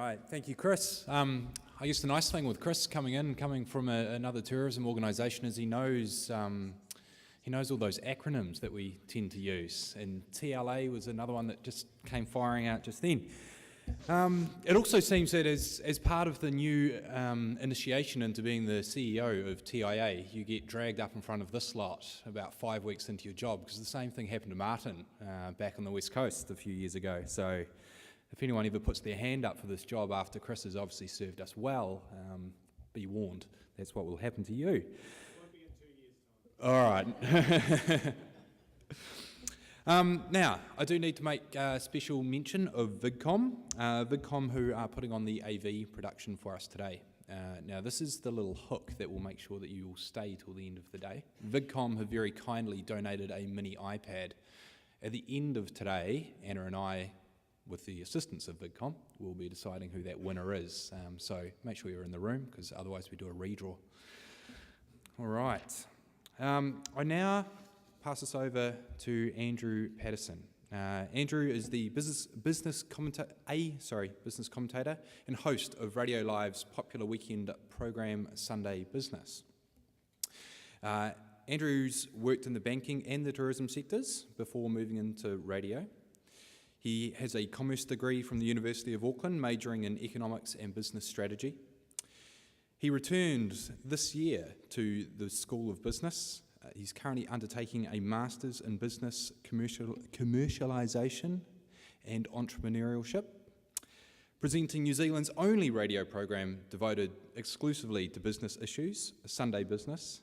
right, thank you, Chris. I guess the nice thing with Chris coming from another tourism organisation is he knows all those acronyms that we tend to use, and TLA was another one that just came firing out just then. It also seems that as part of the new initiation into being the CEO of TIA, you get dragged up in front of this lot about 5 weeks into your job, because the same thing happened to Martin back on the West Coast a few years ago. So if anyone ever puts their hand up for this job after Chris has obviously served us well, be warned, that's what will happen to you. It won't be in 2 years' time. All right. Now, I do need to make a special mention of VidCom. VidCom, who are putting on the AV production for us today. Now, this is the little hook that will make sure that you will stay till the end of the day. VidCom have very kindly donated a mini iPad. At the end of today, Anna and I, with the assistance of VidCom, will be deciding who that winner is. So make sure you're in the room, because otherwise we do a redraw. All right. I now pass this over to Andrew Patterson. Andrew is the business commentator and host of Radio Live's popular weekend program Sunday Business. Andrew's worked in the banking and the tourism sectors before moving into radio. He has a commerce degree from the University of Auckland, majoring in economics and business strategy. He returned this year to the School of Business. He's currently undertaking a Masters in Business Commercialisation and Entrepreneurship, presenting New Zealand's only radio program devoted exclusively to business issues, Sunday Business.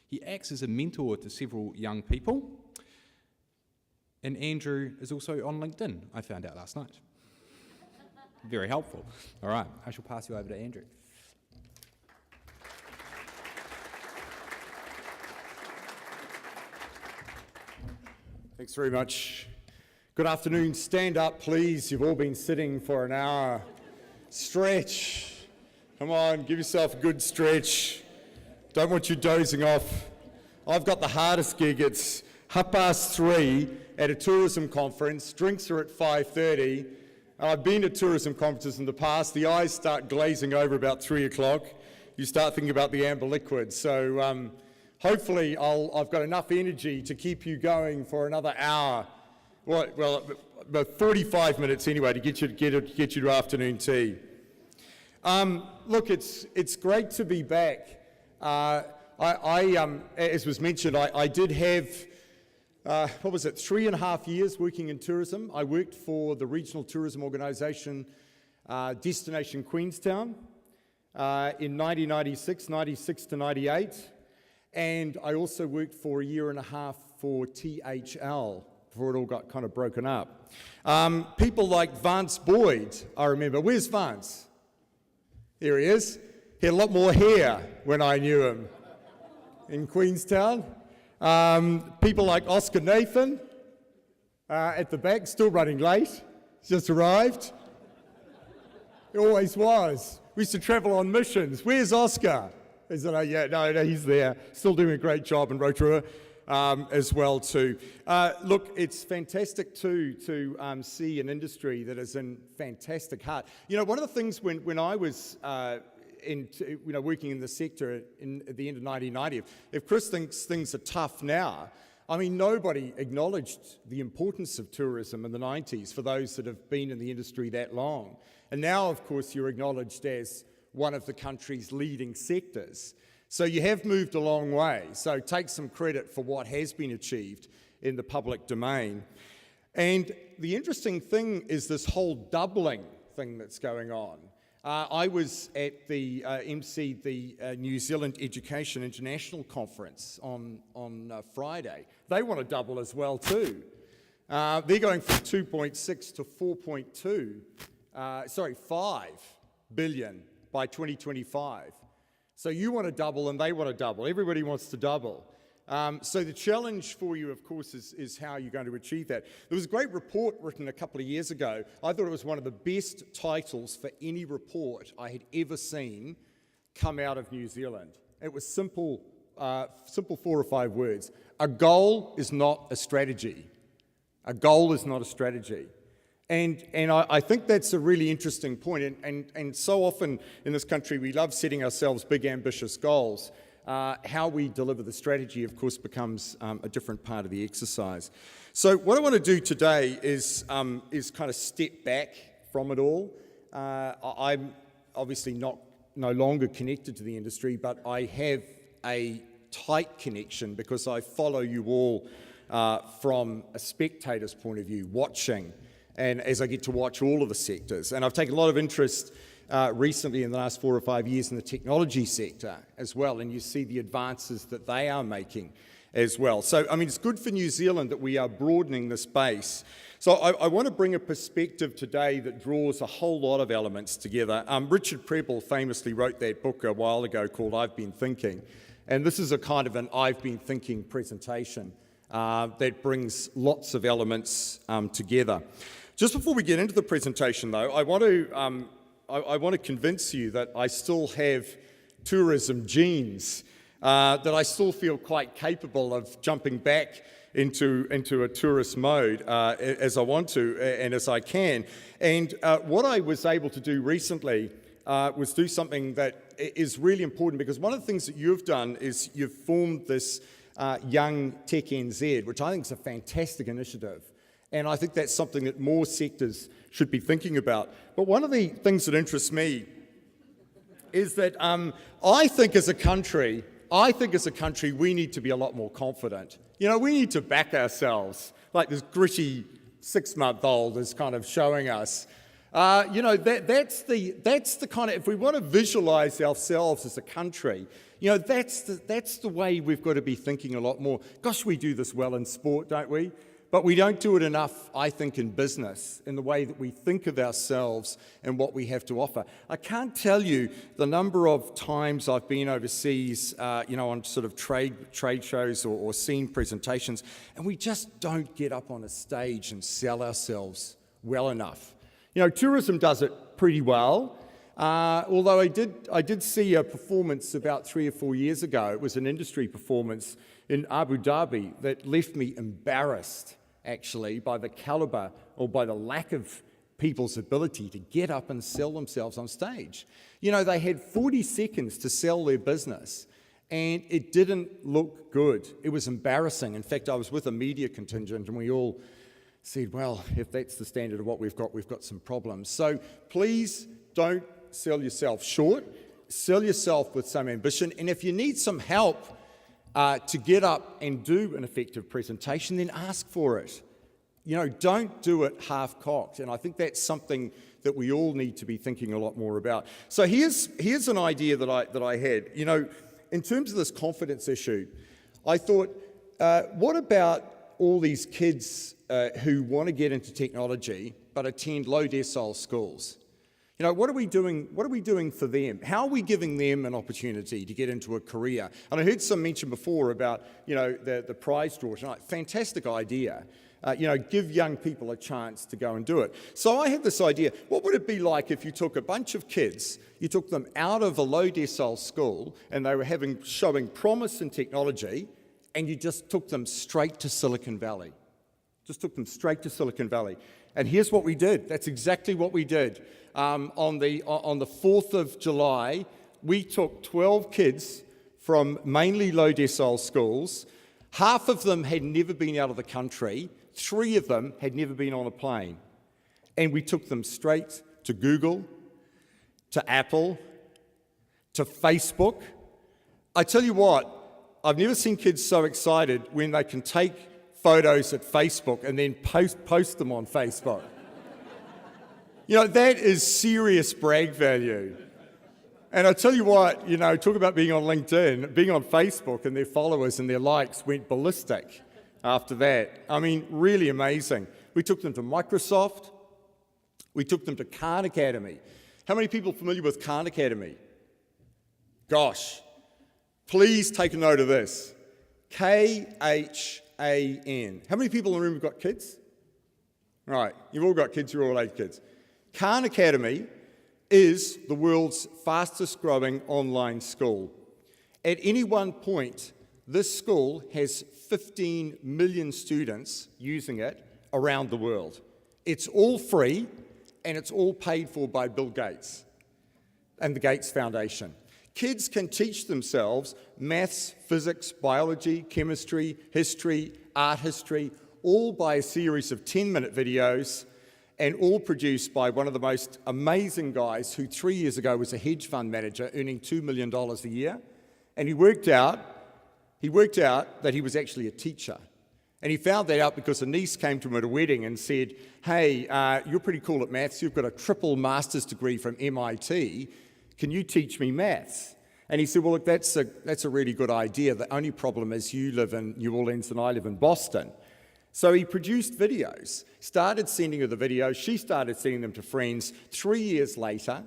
He acts as a mentor to several young people. And Andrew is also on LinkedIn, I found out last night. Very helpful. All right, I shall pass you over to Andrew. Thanks very much. Good afternoon. Stand up, please. You've all been sitting for an hour. Stretch. Come on, give yourself a good stretch. Don't want you dozing off. I've got the hardest gig. It's 3:30 at a tourism conference. Drinks are at 5:30. I've been to tourism conferences in the past. The eyes start glazing over about 3 o'clock. You start thinking about the amber liquid. So hopefully I've got enough energy to keep you going for another hour. Well, about 45 minutes anyway to get you to afternoon tea. Look, it's great to be back. As was mentioned, I did have 3.5 years working in tourism. I worked for the regional tourism organisation Destination Queenstown in 1996, 96 to 98. And I also worked for a year and a half for THL before it all got kind of broken up. People like Vance Boyd, I remember. Where's Vance? Here he is. He had a lot more hair when I knew him in Queenstown. People like Oscar Nathan at the back, still running late. He's just arrived. He always was. We used to travel on missions. Where's Oscar? Is it, no, he's there. Still doing a great job in Rotorua as well too. Look, it's fantastic too to see an industry that is in fantastic heart. You know, one of the things when I was working in the sector at the end of 1990, if Chris thinks things are tough now, I mean, nobody acknowledged the importance of tourism in the 90s for those that have been in the industry that long. And now, of course, you're acknowledged as one of the country's leading sectors. So you have moved a long way. So take some credit for what has been achieved in the public domain. And the interesting thing is this whole doubling thing that's going on. I was at the New Zealand Education International Conference on Friday. They want to double as well too. They're going from 2.6 to 5 billion by 2025. So you want to double and they want to double. Everybody wants to double. So the challenge for you, of course, is how you're going to achieve that. There was a great report written a couple of years ago. I thought it was one of the best titles for any report I had ever seen come out of New Zealand. It was simple 4 or 5 words. A goal is not a strategy. A goal is not a strategy. And I think that's a really interesting point. And so often in this country, we love setting ourselves big, ambitious goals. How we deliver the strategy, of course, becomes a different part of the exercise. So what I want to do today is kind of step back from it all. I'm obviously no longer connected to the industry, but I have a tight connection because I follow you all from a spectator's point of view, watching, and as I get to watch all of the sectors. And I've taken a lot of interest recently in the last 4 or 5 years in the technology sector as well, and you see the advances that they are making as well. So, I mean, it's good for New Zealand that we are broadening this base. So I want to bring a perspective today that draws a whole lot of elements together. Richard Prebble famously wrote that book a while ago called I've Been Thinking, and this is a kind of an I've Been Thinking presentation that brings lots of elements together. Just before we get into the presentation, though, I want to convince you that I still have tourism genes, that I still feel quite capable of jumping back into a tourist mode as I want to and as I can. And what I was able to do recently was do something that is really important, because one of the things that you've done is you've formed this Young TEC NZ, which I think is a fantastic initiative. And I think that's something that more sectors should be thinking about. But one of the things that interests me is that I think as a country, we need to be a lot more confident. You know, we need to back ourselves, like this gritty 6-month-old is kind of showing us. You know, that's the kind of, if we want to visualize ourselves as a country, you know, that's the way we've got to be thinking a lot more. Gosh, we do this well in sport, don't we? But we don't do it enough, I think, in business, in the way that we think of ourselves and what we have to offer. I can't tell you the number of times I've been overseas, you know, on sort of trade shows or seen presentations, and we just don't get up on a stage and sell ourselves well enough. You know, tourism does it pretty well, although I did see a performance about 3 or 4 years ago. It was an industry performance in Abu Dhabi that left me embarrassed, actually, by the caliber or by the lack of people's ability to get up and sell themselves on stage. You know, they had 40 seconds to sell their business, and it didn't look good. It was embarrassing. In fact, I was with a media contingent, and we all said, well, if that's the standard of what we've got some problems. So please don't sell yourself short. Sell yourself with some ambition. And if you need some help to get up and do an effective presentation, then ask for it. You know, don't do it half-cocked. And I think that's something that we all need to be thinking a lot more about. So here's an idea that I had. You know, in terms of this confidence issue, I thought, what about all these kids who want to get into technology but attend low decile schools? You know, what are we doing for them? How are we giving them an opportunity to get into a career? And I heard some mention before about, you know, the prize draw tonight. Fantastic idea. You know, give young people a chance to go and do it. So I had this idea, what would it be like if you took a bunch of kids, you took them out of a low decile school and they were showing promise in technology, and you just took them straight to Silicon Valley? Just took them straight to Silicon Valley. And here's what we did. That's exactly what we did. On the 4th of July, we took 12 kids from mainly low decile schools. Half of them had never been out of the country. 3 of them had never been on a plane. And we took them straight to Google, to Apple, to Facebook. I tell you what, I've never seen kids so excited when they can take photos at Facebook and then post them on Facebook. You know, that is serious brag value. And I tell you what, you know, talk about being on LinkedIn, being on Facebook, and their followers and their likes went ballistic after that. I mean, really amazing. We took them to Microsoft. We took them to Khan Academy. How many people are familiar with Khan Academy? Gosh, please take a note of this. K-H-A-N. How many people in the room have got kids? Right, you've all got kids, you're all 8 kids. Khan Academy is the world's fastest growing online school. At any one point, this school has 15 million students using it around the world. It's all free, and it's all paid for by Bill Gates and the Gates Foundation. Kids can teach themselves maths, physics, biology, chemistry, history, art history, all by a series of 10-minute videos, and all produced by one of the most amazing guys who 3 years ago was a hedge fund manager earning $2 million a year. And he worked out that he was actually a teacher. And he found that out because a niece came to him at a wedding and said, hey, you're pretty cool at maths. You've got a triple master's degree from MIT. Can you teach me maths? And he said, well, look, that's a really good idea. The only problem is you live in New Orleans and I live in Boston. So he produced videos, started sending her the videos. She started sending them to friends. 3 years later,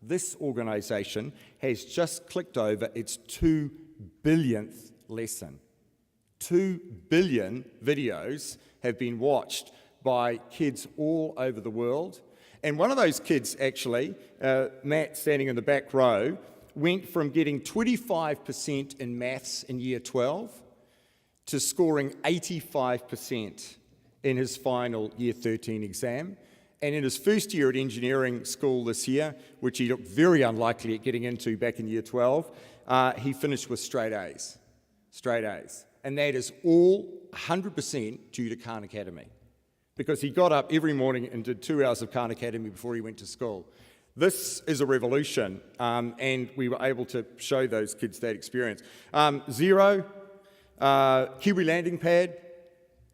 this organization has just clicked over its 2 billionth lesson. 2 billion videos have been watched by kids all over the world. And one of those kids, actually, Matt, standing in the back row, went from getting 25% in maths in year 12 to scoring 85% in his final year 13 exam. And in his first year at engineering school this year, which he looked very unlikely at getting into back in year 12, he finished with straight A's. Straight A's. And that is all 100% due to Khan Academy. Because he got up every morning and did 2 hours of Khan Academy before he went to school. This is a revolution, and we were able to show those kids that experience. Zero, Kiwi landing pad,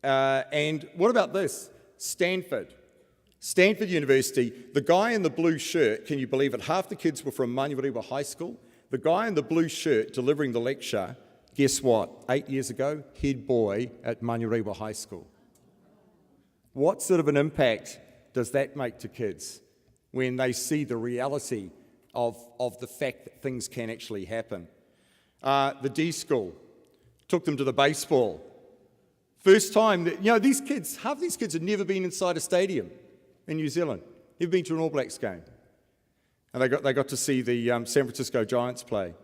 and what about this? Stanford University. The guy in the blue shirt, can you believe it? Half the kids were from Manurewa High School. The guy in the blue shirt delivering the lecture, guess what? 8 years ago, head boy at Manurewa High School. What sort of an impact does that make to kids when they see the reality of the fact that things can actually happen? The D School took them to the baseball. First time that, these kids, half these kids had never been inside a stadium in New Zealand, never been to an All Blacks game. And they got to see the San Francisco Giants play.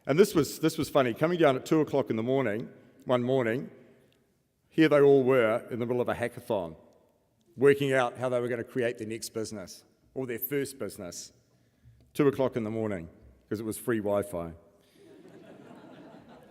And this was funny. Coming down at 2 o'clock in the morning, one morning, here they all were in the middle of a hackathon, working out how they were going to create their next business, or their first business. 2 o'clock in the morning, because it was free Wi-Fi.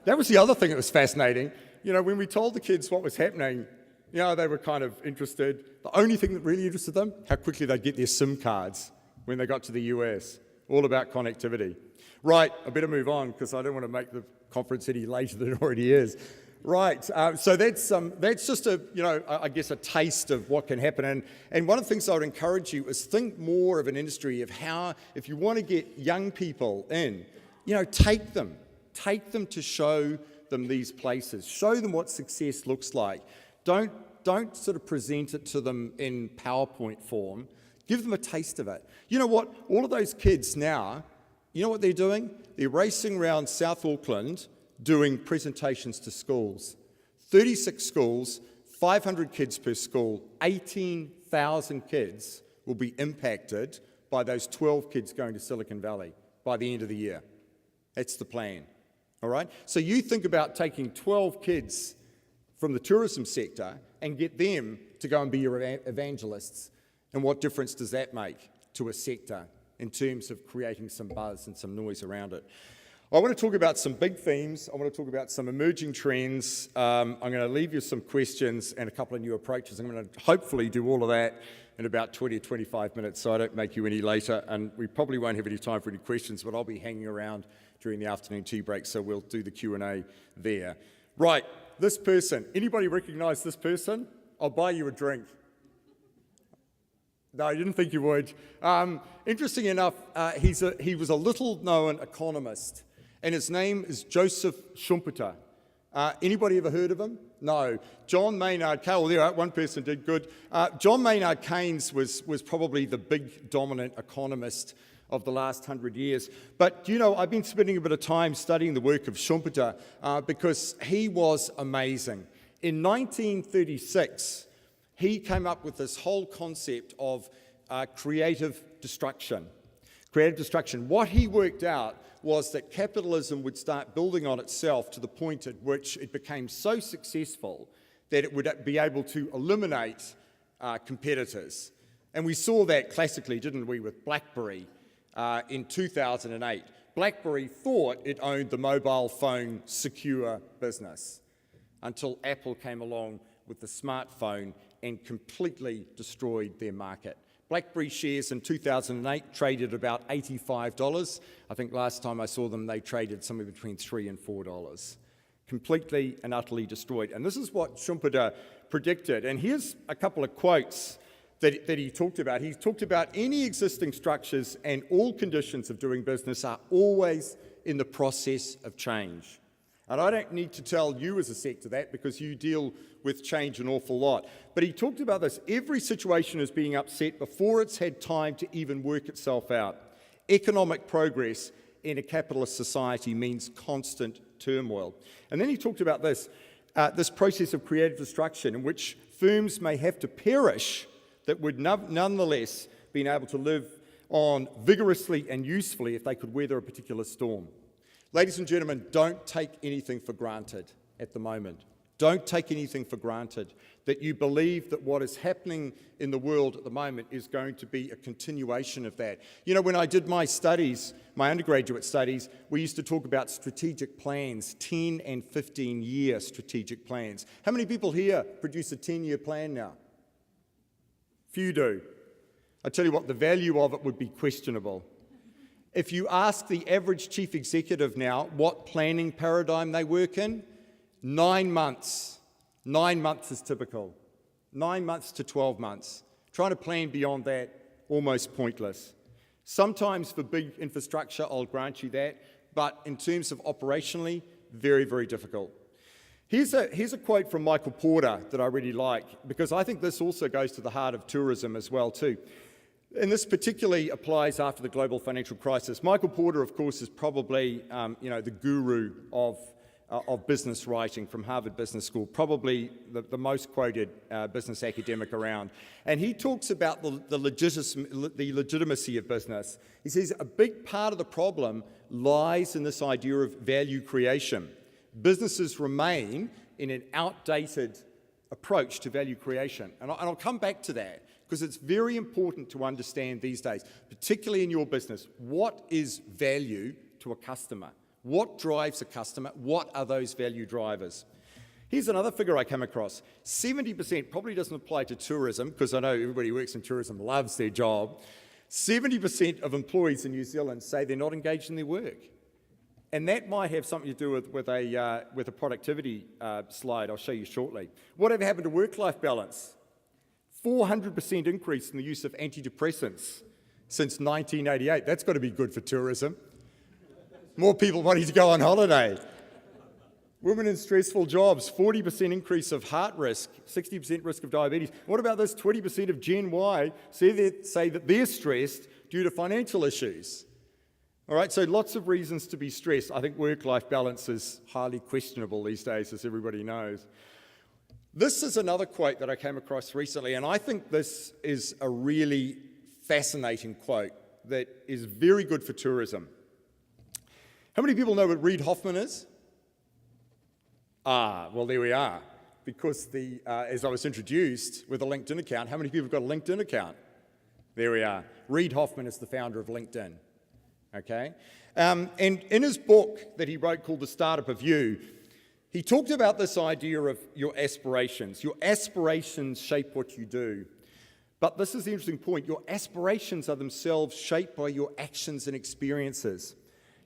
That was the other thing that was fascinating. When we told the kids what was happening, they were kind of interested. The only thing that really interested them, how quickly they'd get their SIM cards when they got to the US. All about connectivity. Right, I better move on, because I don't want to make the conference any later than it already is. Right, so that's just I guess a taste of what can happen. And one of the things I would encourage you is think more of an industry of how, if you want to get young people in, take them to show them these places. Show them what success looks like. Don't sort of present it to them in PowerPoint form. Give them a taste of it. You know what? All of those kids now, you know what they're doing? They're racing around South Auckland doing presentations to schools. 36 schools, 500 kids per school, 18,000 kids will be impacted by those 12 kids going to Silicon Valley by the end of the year. That's the plan, all right? So you think about taking 12 kids from the tourism sector and get them to go and be your evangelists, and what difference does that make to a sector in terms of creating some buzz and some noise around it? I want to talk about some big themes. I want to talk about some emerging trends. I'm going to leave you some questions and a couple of new approaches. I'm going to hopefully do all of that in about 20 or 25 minutes, so I don't make you any later. And we probably won't have any time for any questions, but I'll be hanging around during the afternoon tea break, so we'll do the Q&A there. Right, this person. Anybody recognize this person? I'll buy you a drink. No, I didn't think you would. Interesting enough, he was a little-known economist, and his name is Joseph Schumpeter. Anybody ever heard of him? No. John Maynard Keynes, well, there, one person did good. John Maynard Keynes was probably the big dominant economist of the last 100 years. But, I've been spending a bit of time studying the work of Schumpeter because he was amazing. In 1936, he came up with this whole concept of creative destruction. Creative destruction. What he worked out was that capitalism would start building on itself to the point at which it became so successful that it would be able to eliminate competitors. And we saw that classically, didn't we, with BlackBerry in 2008. BlackBerry thought it owned the mobile phone secure business until Apple came along with the smartphone and completely destroyed their market. BlackBerry shares in 2008 traded about $85. I think last time I saw them, they traded somewhere between $3 and $4. Completely and utterly destroyed. And this is what Schumpeter predicted. And here's a couple of quotes that he talked about. He talked about any existing structures and all conditions of doing business are always in the process of change. And I don't need to tell you as a sector that because you deal with change an awful lot. But he talked about this. Every situation is being upset before it's had time to even work itself out. Economic progress in a capitalist society means constant turmoil. And then he talked about this process of creative destruction in which firms may have to perish that would nonetheless be able to live on vigorously and usefully if they could weather a particular storm. Ladies and gentlemen, don't take anything for granted at the moment. Don't take anything for granted that you believe that what is happening in the world at the moment is going to be a continuation of that. You know, when I did my studies, my undergraduate studies, we used to talk about strategic plans, 10 and 15-year strategic plans. How many people here produce a 10-year plan now? Few do. I tell you what, the value of it would be questionable. If you ask the average chief executive now what planning paradigm they work in, 9 months. 9 months is typical. 9 months to 12 months. Trying to plan beyond that, almost pointless. Sometimes for big infrastructure, I'll grant you that, but in terms of operationally, very, very difficult. Here's a quote from Michael Porter that I really like, because I think this also goes to the heart of tourism as well too. And this particularly applies after the global financial crisis. Michael Porter, of course, is probably the guru of business writing from Harvard Business School, probably the most quoted business academic around. And he talks about the legitimacy of business. He says a big part of the problem lies in this idea of value creation. Businesses remain in an outdated approach to value creation. And I'll come back to that because it's very important to understand these days, particularly in your business, what is value to a customer? What drives a customer? What are those value drivers? Here's another figure I came across. 70%, probably doesn't apply to tourism, because I know everybody who works in tourism loves their job. 70% of employees in New Zealand say they're not engaged in their work. And that might have something to do with a productivity slide I'll show you shortly. Whatever happened to work-life balance? 400% increase in the use of antidepressants since 1988. That's got to be good for tourism. More people wanting to go on holiday. Women in stressful jobs, 40% increase of heart risk, 60% risk of diabetes. What about this 20% of Gen Y say that they're stressed due to financial issues? All right, so lots of reasons to be stressed. I think work-life balance is highly questionable these days, as everybody knows. This is another quote that I came across recently, and I think this is a really fascinating quote that is very good for tourism. How many people know what Reid Hoffman is? Well, there we are. Because as I was introduced with a LinkedIn account, how many people have got a LinkedIn account? There we are. Reid Hoffman is the founder of LinkedIn. Okay? And in his book that he wrote called The Startup of You, he talked about this idea of your aspirations. Your aspirations shape what you do. But this is the interesting point. Your aspirations are themselves shaped by your actions and experiences.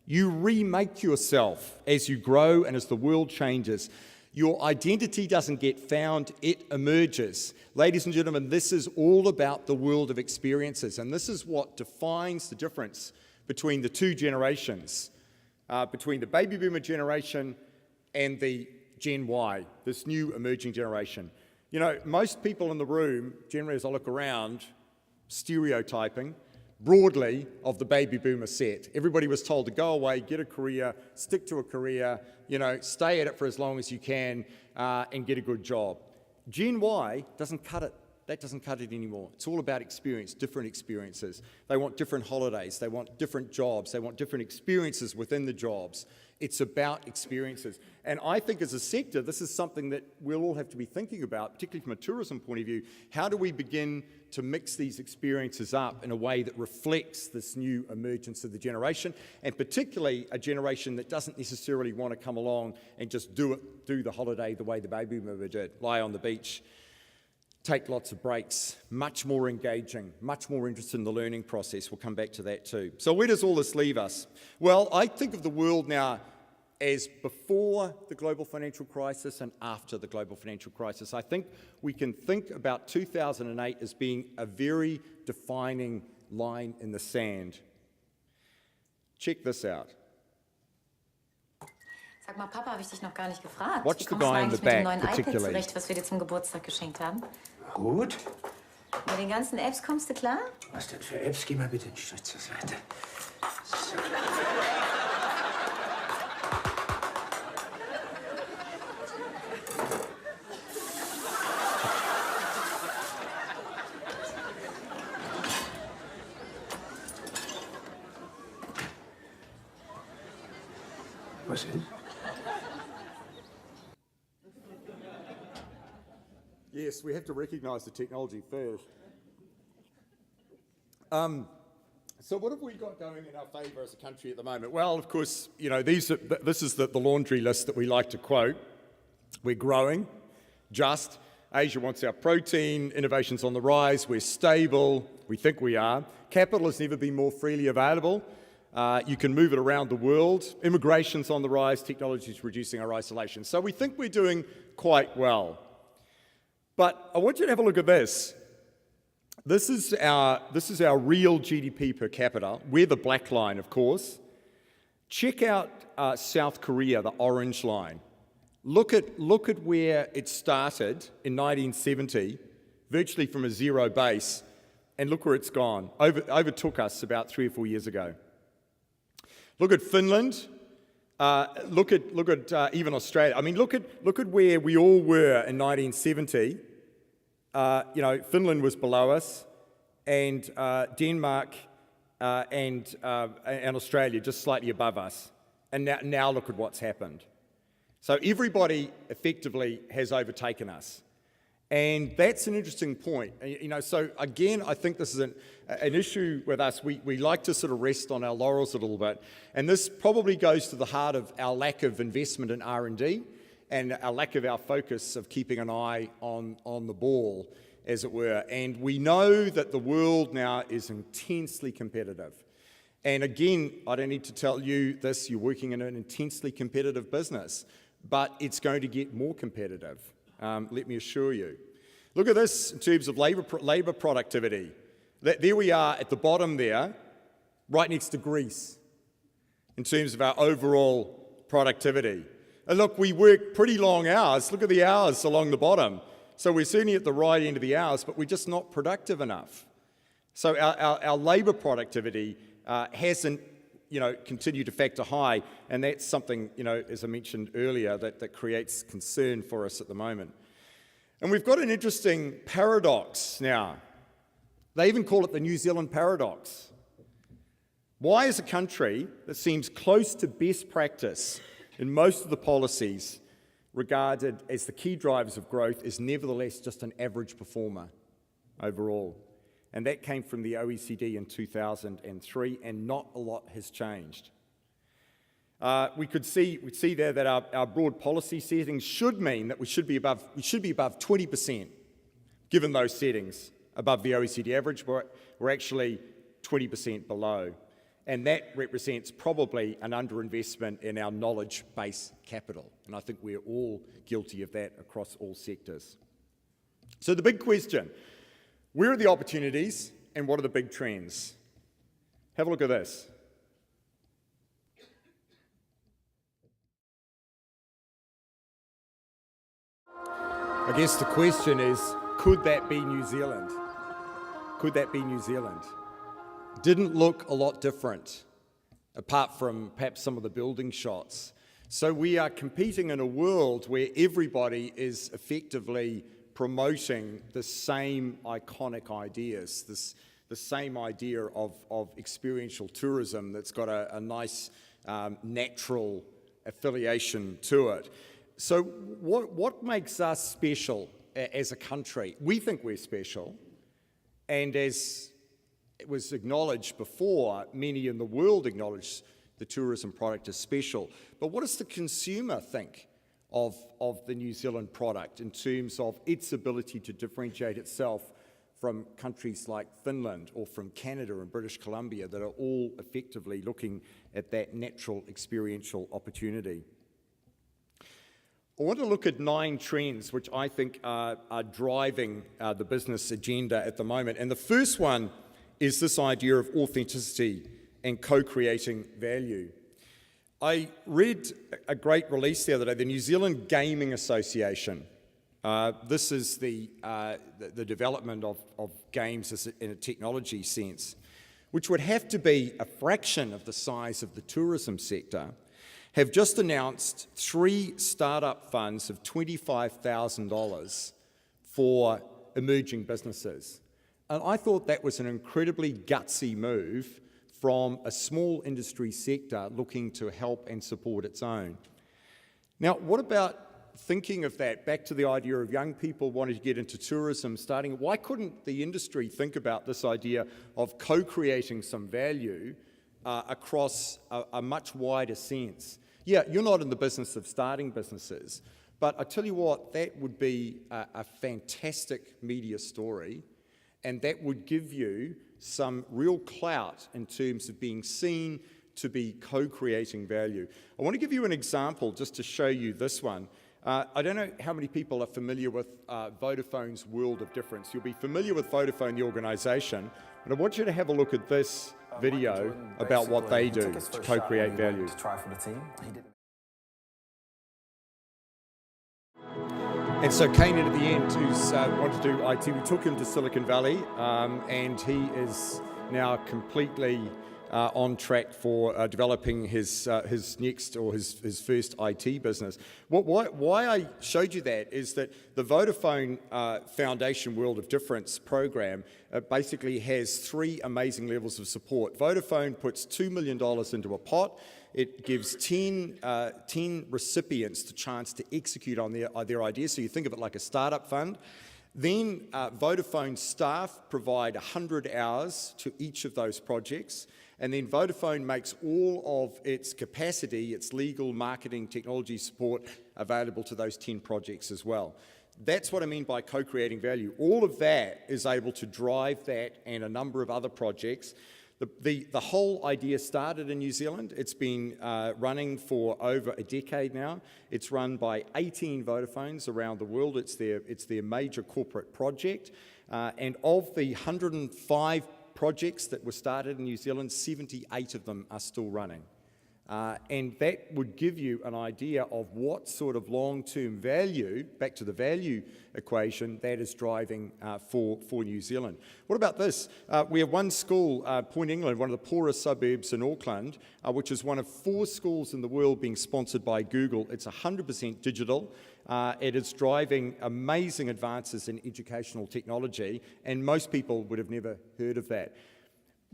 You remake yourself as you grow and as the world changes. Your identity doesn't get found, it emerges. Ladies and gentlemen, this is all about the world of experiences, and this is what defines the difference between the two generations, between the baby boomer generation and the Gen Y, this new emerging generation. You know, most people in the room, generally as I look around, stereotyping broadly of the baby boomer set. Everybody was told to go away, get a career, stick to a career, stay at it for as long as you can and get a good job. Gen Y doesn't cut it That doesn't cut it anymore. It's all about experience, different experiences. They want different holidays, they want different jobs, they want different experiences within the jobs. It's about experiences. And I think as a sector, this is something that we'll all have to be thinking about, particularly from a tourism point of view. How do we begin to mix these experiences up in a way that reflects this new emergence of the generation, and particularly a generation that doesn't necessarily want to come along and just do the holiday the way the baby boomer did, lie on the beach, take lots of breaks, much more engaging, much more interested in the learning process. We'll come back to that too. So where does all this leave us? Well, I think of the world now as before the global financial crisis and after the global financial crisis. I think we can think about 2008 as being a very defining line in the sand. Check this out. Sag mal, Papa, habe ich dich noch gar nicht gefragt. Watch Wie the kommst du guy in eigentlich the mit dem back, neuen iPad particularly. zurecht, was wir dir zum Geburtstag geschenkt haben? Gut. Mit den ganzen Apps kommst du klar? Was denn für Apps? Geh mal bitte einen Schritt zur Seite. So. Was ist? Yes, we have to recognise the technology first. So what have we got going in our favour as a country at the moment? Well, of course, you know, this is the laundry list that we like to quote. We're growing, just. Asia wants our protein, innovation's on the rise, we're stable, we think we are. Capital has never been more freely available. You can move it around the world. Immigration's on the rise, technology's reducing our isolation. So we think we're doing quite well. But I want you to have a look at this. This is our real GDP per capita. We're the black line, of course. Check out South Korea, the orange line. Look at where it started in 1970, virtually from a zero base, and look where it's gone. Overtook us about 3 or 4 years ago. Look at Finland. Look at even Australia. I mean, look at where we all were in 1970. You know, Finland was below us, and Denmark and Australia just slightly above us. And now look at what's happened. So everybody effectively has overtaken us. And that's an interesting point. You know, so again, I think this is an issue with us. We like to sort of rest on our laurels a little bit. And this probably goes to the heart of our lack of investment in R&D and our lack of our focus of keeping an eye on the ball, as it were. And we know that the world now is intensely competitive. And again, I don't need to tell you this, you're working in an intensely competitive business, but it's going to get more competitive. Let me assure you. Look at this in terms of labour productivity. There we are at the bottom there, right next to Greece, in terms of our overall productivity. And look, we work pretty long hours. Look at the hours along the bottom. So we're certainly at the right end of the hours, but we're just not productive enough. So our labour productivity hasn't, you know, continue to factor high, and that's something, you know, as I mentioned earlier, that creates concern for us at the moment. And we've got an interesting paradox now. They even call it the New Zealand paradox. Why is a country that seems close to best practice in most of the policies regarded as the key drivers of growth is nevertheless just an average performer overall? And that came from the OECD in 2003, and not a lot has changed. We'd see there that our broad policy settings should mean that we should be above 20%, given those settings, above the OECD average. We're actually 20% below. And that represents probably an underinvestment in our knowledge-based capital. And I think we're all guilty of that across all sectors. So the big question, where are the opportunities and what are the big trends? Have a look at this. I guess the question is, could that be New Zealand? Could that be New Zealand? Didn't look a lot different, apart from perhaps some of the building shots. So we are competing in a world where everybody is effectively promoting the same iconic ideas, the same idea of experiential tourism that's got a nice natural affiliation to it. So what makes us special as a country? We think we're special, and as it was acknowledged before, many in the world acknowledge the tourism product as special. But what does the consumer think of the New Zealand product in terms of its ability to differentiate itself from countries like Finland or from Canada and British Columbia that are all effectively looking at that natural experiential opportunity? I want to look at 9 trends which I think are driving the business agenda at the moment. And the first one is this idea of authenticity and co-creating value. I read a great release the other day, the New Zealand Gaming Association. This is the development of games in a technology sense, which would have to be a fraction of the size of the tourism sector, have just announced 3 startup funds of $25,000 for emerging businesses. And I thought that was an incredibly gutsy move from a small industry sector looking to help and support its own. Now, what about thinking of that back to the idea of young people wanting to get into tourism, starting? Why couldn't the industry think about this idea of co-creating some value across a much wider sense? Yeah, you're not in the business of starting businesses, but I tell you what, that would be a fantastic media story, and that would give you some real clout in terms of being seen to be co-creating value. I want to give you an example just to show you this one. I don't know how many people are familiar with Vodafone's World of Difference. You'll be familiar with Vodafone, the organisation, and I want you to have a look at this video about what they do to co-create value. And so Kane at the end, who's wanted to do IT, we took him to Silicon Valley, and he is now completely on track for developing his next or his first IT business. Why I showed you that is that the Vodafone Foundation World of Difference program basically has 3 amazing levels of support. Vodafone puts $2 million into a pot. It gives 10 recipients the chance to execute on their ideas, so you think of it like a startup fund. Then Vodafone staff provide 100 hours to each of those projects, and then Vodafone makes all of its capacity, its legal, marketing, technology support available to those 10 projects as well. That's what I mean by co-creating value. All of that is able to drive that and a number of other projects. The whole idea started in New Zealand. It's been running for over a decade now. It's run by 18 Vodaphones around the world. It's their major corporate project. And of the 105 projects that were started in New Zealand, 78 of them are still running. And that would give you an idea of what sort of long-term value, back to the value equation, that is driving for New Zealand. What about this? We have one school, Point England, one of the poorest suburbs in Auckland, which is one of 4 schools in the world being sponsored by Google. It's 100% digital. It is driving amazing advances in educational technology, and most people would have never heard of that.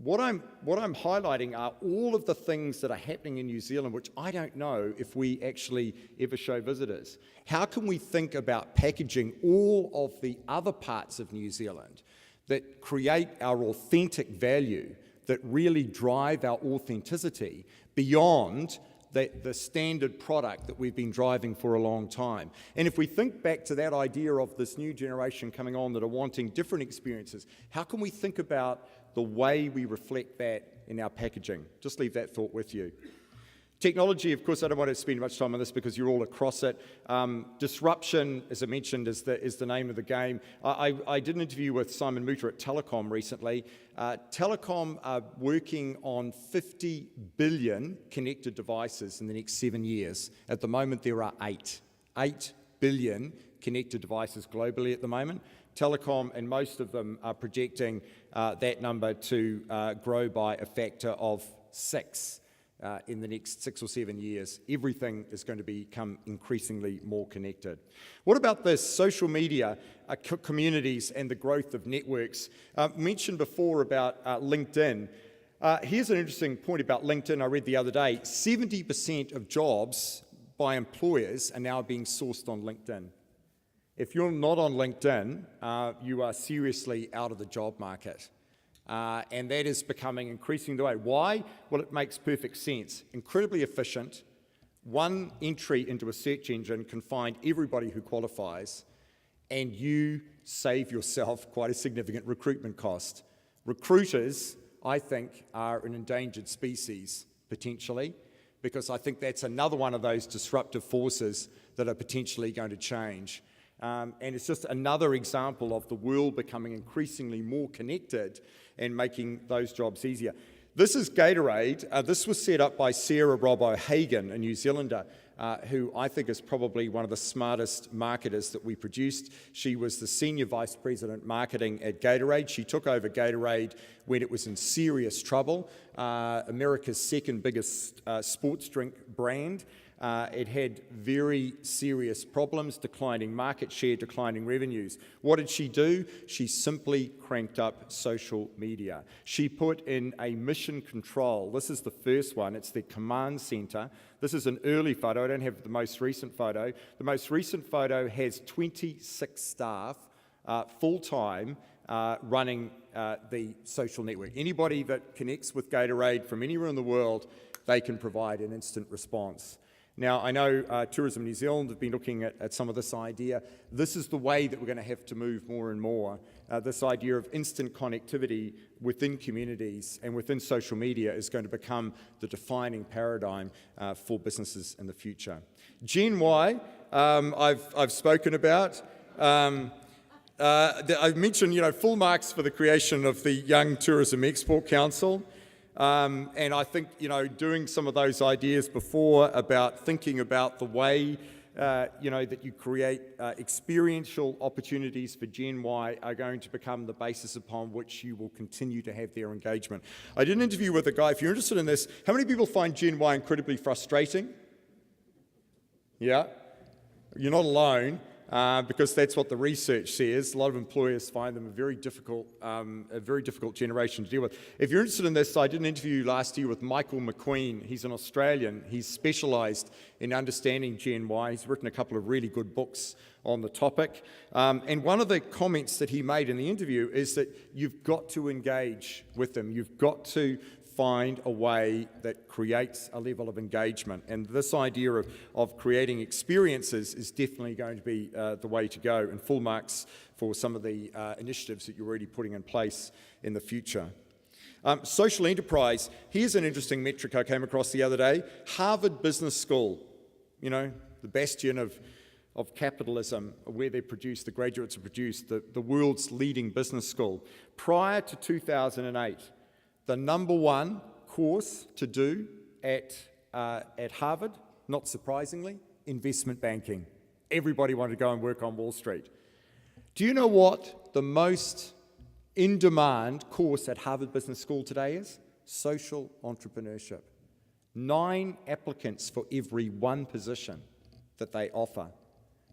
What I'm highlighting are all of the things that are happening in New Zealand, which I don't know if we actually ever show visitors. How can we think about packaging all of the other parts of New Zealand that create our authentic value, that really drive our authenticity beyond the standard product that we've been driving for a long time? And if we think back to that idea of this new generation coming on that are wanting different experiences, how can we think about the way we reflect that in our packaging? Just leave that thought with you. Technology, of course, I don't want to spend much time on this because you're all across it. Disruption, as I mentioned, is the name of the game. I did an interview with Simon Mutter at Telecom recently. Telecom are working on 50 billion connected devices in the next 7 years. At the moment, there are 8 billion connected devices globally at the moment. Telecom and most of them are projecting that number to grow by a factor of 6 in the next 6 or 7 years. Everything is going to become increasingly more connected. What about this? Social media, communities, and the growth of networks. Mentioned before about LinkedIn. Here's an interesting point about LinkedIn I read the other day. 70% of jobs by employers are now being sourced on LinkedIn. If you're not on LinkedIn, you are seriously out of the job market. And that is becoming increasingly the way. Why? Well, it makes perfect sense. Incredibly efficient. One entry into a search engine can find everybody who qualifies, and you save yourself quite a significant recruitment cost. Recruiters, I think, are an endangered species, potentially, because I think that's another one of those disruptive forces that are potentially going to change. And it's just another example of the world becoming increasingly more connected and making those jobs easier. This is Gatorade. This was set up by Sarah Robb O'Hagan, a New Zealander, who I think is probably one of the smartest marketers that we produced. She was the Senior Vice President Marketing at Gatorade. She took over Gatorade when it was in serious trouble, America's second biggest sports drink brand. It had very serious problems, declining market share, declining revenues. What did she do? She simply cranked up social media. She put in a mission control. This is the first one. It's the command center. This is an early photo. I don't have the most recent photo. The most recent photo has 26 staff full-time running the social network. Anybody that connects with Gatorade from anywhere in the world, they can provide an instant response. Now, I know Tourism New Zealand have been looking at some of this idea. This is the way that we're going to have to move more and more. This idea of instant connectivity within communities and within social media is going to become the defining paradigm for businesses in the future. Gen Y, I've spoken about. I've mentioned, full marks for the creation of the Young Tourism Export Council. And I think, doing some of those ideas before about thinking about the way, that you create experiential opportunities for Gen Y are going to become the basis upon which you will continue to have their engagement. I did an interview with a guy. If you're interested in this, how many people find Gen Y incredibly frustrating? Yeah? You're not alone. Because that's what the research says. A lot of employers find them a very difficult generation to deal with. If you're interested in this, I did an interview last year with Michael McQueen. He's an Australian. He's specialised in understanding Gen Y. He's written a couple of really good books on the topic. And one of the comments that he made in the interview is that you've got to engage with them. You've got to find a way that creates a level of engagement. And this idea of creating experiences is definitely going to be the way to go, and full marks for some of the initiatives that you're already putting in place in the future. Social enterprise, here's an interesting metric I came across the other day. Harvard Business School, the bastion of capitalism, where the graduates are produced, the world's leading business school. Prior to 2008, the number one course to do at Harvard, not surprisingly, investment banking. Everybody wanted to go and work on Wall Street. Do you know what the most in-demand course at Harvard Business School today is? Social entrepreneurship. 9 applicants for every 1 position that they offer.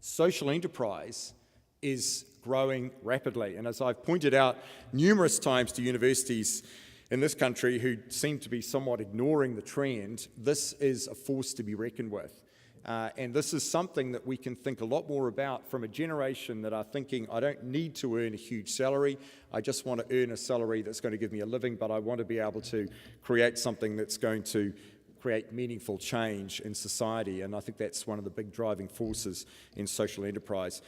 Social enterprise is growing rapidly. And as I've pointed out numerous times to universities in this country who seem to be somewhat ignoring the trend, this is a force to be reckoned with. And this is something that we can think a lot more about from a generation that are thinking, I don't need to earn a huge salary, I just want to earn a salary that's going to give me a living, but I want to be able to create something that's going to create meaningful change in society. And I think that's one of the big driving forces in social enterprise.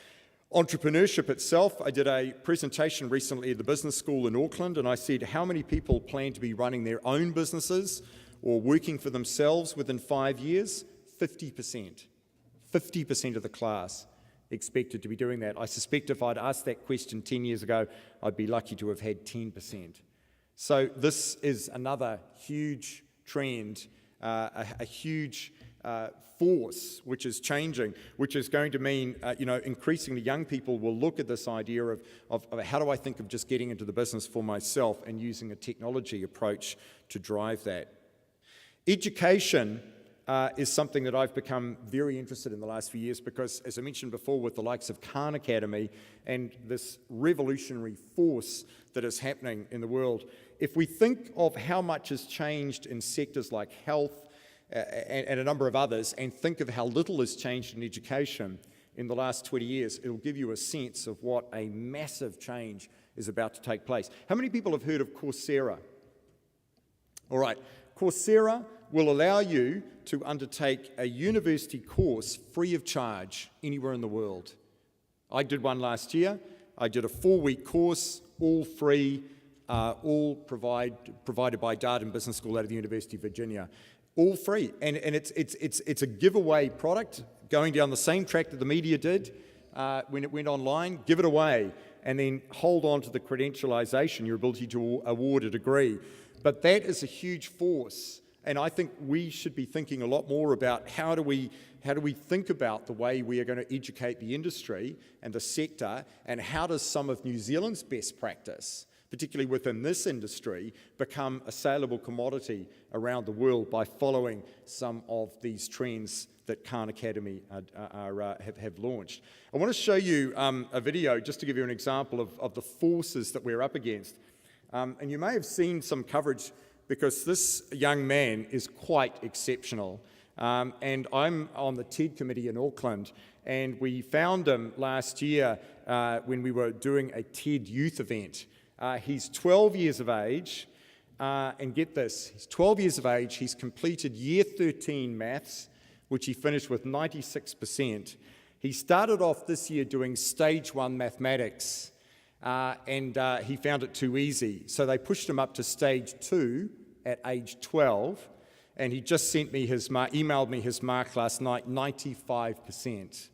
Entrepreneurship itself, I did a presentation recently at the business school in Auckland, and I said, how many people plan to be running their own businesses or working for themselves within 5 years? 50%. 50% of the class expected to be doing that. I suspect if I'd asked that question 10 years ago, I'd be lucky to have had 10%. So this is another huge trend, a huge force which is changing, which is going to mean, increasingly young people will look at this idea of how do I think of just getting into the business for myself and using a technology approach to drive that. Education is something that I've become very interested in the last few years because, as I mentioned before, with the likes of Khan Academy and this revolutionary force that is happening in the world, if we think of how much has changed in sectors like health and a number of others, and think of how little has changed in education in the last 20 years, it'll give you a sense of what a massive change is about to take place. How many people have heard of Coursera? All right, Coursera will allow you to undertake a university course free of charge anywhere in the world. I did one last year. I did a 4-week course, all free, all provided by Darden Business School out of the University of Virginia. All free, and it's a giveaway product, going down the same track that the media did when it went online. Give it away, and then hold on to the credentialization, your ability to award a degree. But that is a huge force, and I think we should be thinking a lot more about how do we think about the way we are going to educate the industry and the sector, and how does some of New Zealand's best practice, particularly within this industry, become a saleable commodity around the world by following some of these trends that Khan Academy have launched. I want to show you a video just to give you an example of the forces that we're up against. And you may have seen some coverage because this young man is quite exceptional. And I'm on the TED committee in Auckland, and we found him last year when we were doing a TED youth event. He's 12 years of age, and get this, he's 12 years of age, he's completed year 13 maths, which he finished with 96%. He started off this year doing stage 1 mathematics, and he found it too easy. So they pushed him up to stage 2 at age 12, and he just sent me emailed me his mark last night, 95%.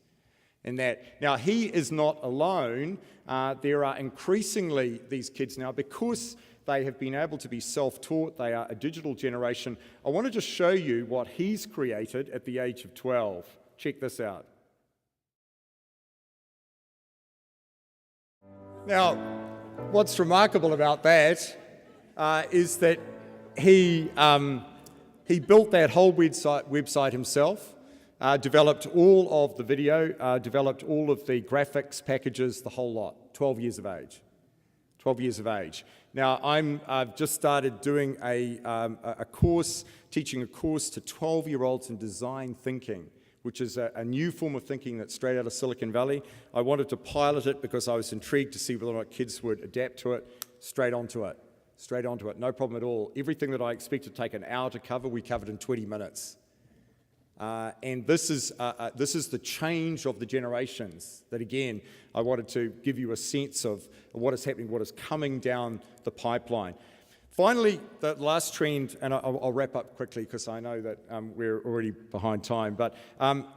In that. Now, he is not alone. There are increasingly these kids now, because they have been able to be self-taught, they are a digital generation. I want to just show you what he's created at the age of 12. Check this out. Now, what's remarkable about that is that he built that whole website himself. Developed all of the video, developed all of the graphics packages, the whole lot. 12 years of age. 12 years of age. Now, I've just started doing a course, teaching a course to 12-year-olds in design thinking, which is a new form of thinking that's straight out of Silicon Valley. I wanted to pilot it because I was intrigued to see whether or not kids would adapt to it. Straight onto it. Straight onto it. No problem at all. Everything that I expect to take an hour to cover, we covered in 20 minutes. And this is the change of the generations that, again, I wanted to give you a sense of what is happening, what is coming down the pipeline. Finally, the last trend, and I'll wrap up quickly because I know that we're already behind time, but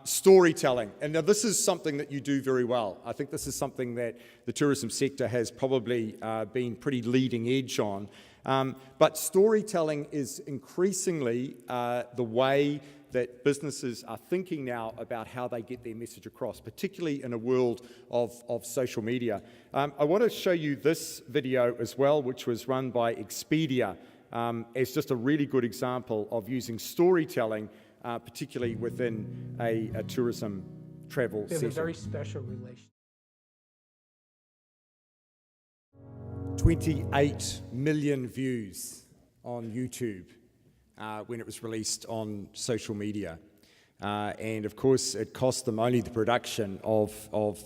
storytelling. And now this is something that you do very well. I think this is something that the tourism sector has probably been pretty leading edge on. But storytelling is increasingly the way that businesses are thinking now about how they get their message across, particularly in a world of social media. I want to show you this video as well, which was run by Expedia, as just a really good example of using storytelling, particularly within a tourism travel setting. We have a very special relation. 28 million views on YouTube. When it was released on social media, and of course it cost them only the production of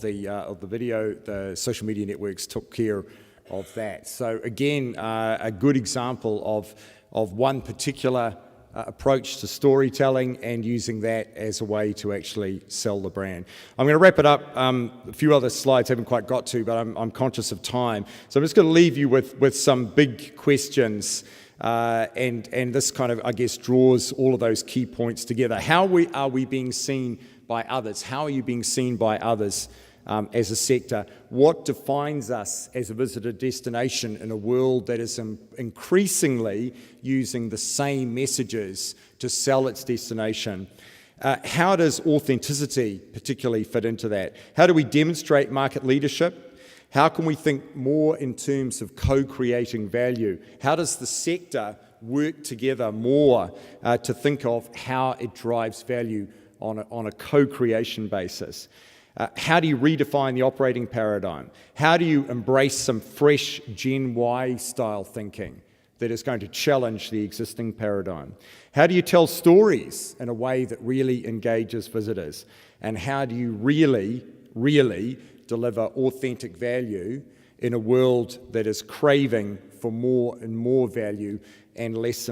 the video. The social media networks took care of that. So again, a good example of one particular approach to storytelling and using that as a way to actually sell the brand. I'm going to wrap it up. A few other slides I haven't quite got to, but I'm conscious of time. So I'm just going to leave you with some big questions. And this kind of, I guess, draws all of those key points together. How are we being seen by others? How are you being seen by others as a sector? What defines us as a visitor destination in a world that is increasingly using the same messages to sell its destination? How does authenticity particularly fit into that? How do we demonstrate market leadership? How can we think more in terms of co-creating value? How does the sector work together more to think of how it drives value on a co-creation basis. How do you redefine the operating paradigm? How do you embrace some fresh Gen Y style thinking that is going to challenge the existing paradigm? How do you tell stories in a way that really engages visitors? And how do you really, really deliver authentic value in a world that is craving for more and more value and less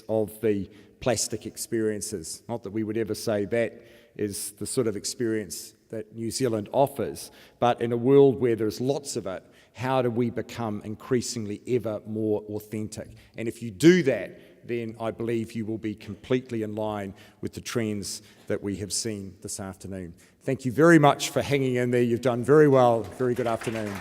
of the plastic experiences? Not that we would ever say that is the sort of experience that New Zealand offers, but in a world where there's lots of it, how do we become increasingly ever more authentic? And if you do that, then I believe you will be completely in line with the trends that we have seen this afternoon. Thank you very much for hanging in there. You've done very well. Very good afternoon.